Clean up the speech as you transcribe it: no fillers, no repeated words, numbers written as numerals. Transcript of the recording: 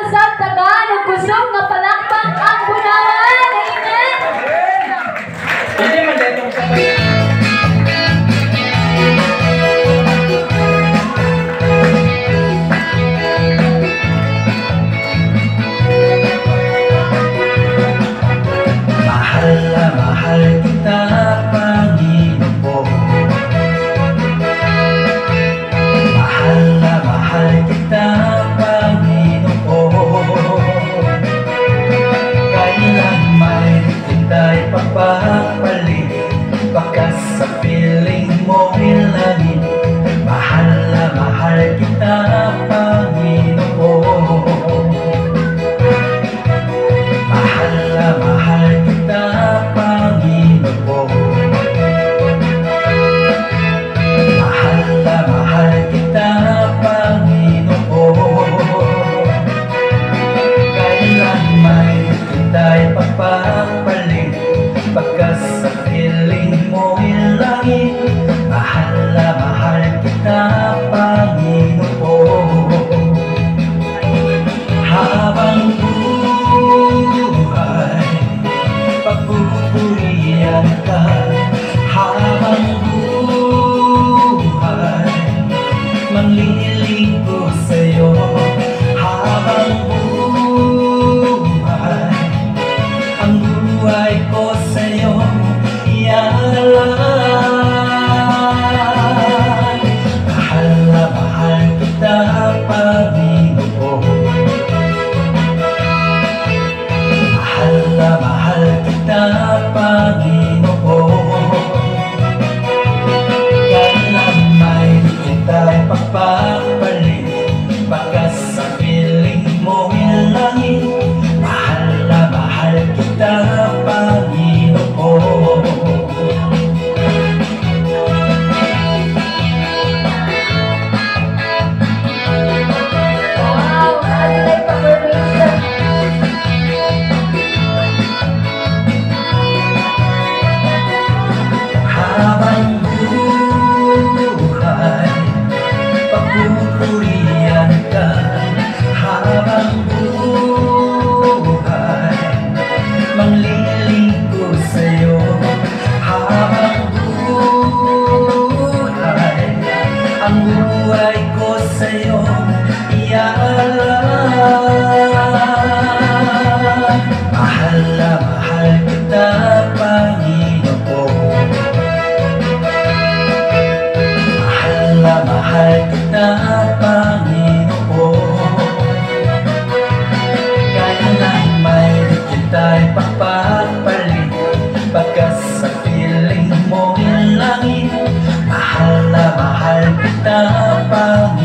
usab tagaan ug kusog nga palakpak ang bunawan. Amen. Hindi man detong sa mahal kita, Panginoon. Mahal na mahal kita, Panginoon. Kailan may kita'y papapalit, bakas sa piling mo ilangin. Mahal na mahal kita, Panginoon. Mahal na mahal kita, Panginoon. Mahal na mahal kita, Panginoon. Kailan may kita'y papapalit, bakas sa piling mo ilangin. Mahal na mahal kita, Panginoon. Habang buhay, pagpupurihan ka. Habang buhay, manliling ko sa'yo. Habang buhay, ang buhay ko sa'yo iaalay. Mahal na mahal kita, Panginoon. Mahal na mahal kita, Panginoon. Kailan may kita'y papapalit, bakas sa piling mo ilangin. Mahal na mahal kita, Panginoon. Wow, adlay confirmation. Habang buhay, pagpupurihan ka. Habang buhay, manliling ko sa'yo. Habang buhay, ang buhay ko sa'yo iaalay. Mahal na mahal kita, Panginoon. Mahal na mahal kita, Panginoon. Kailan may kita'y papapalit, bakas sa piling mo ilangin. Mahal na mahal kita, Panginoon.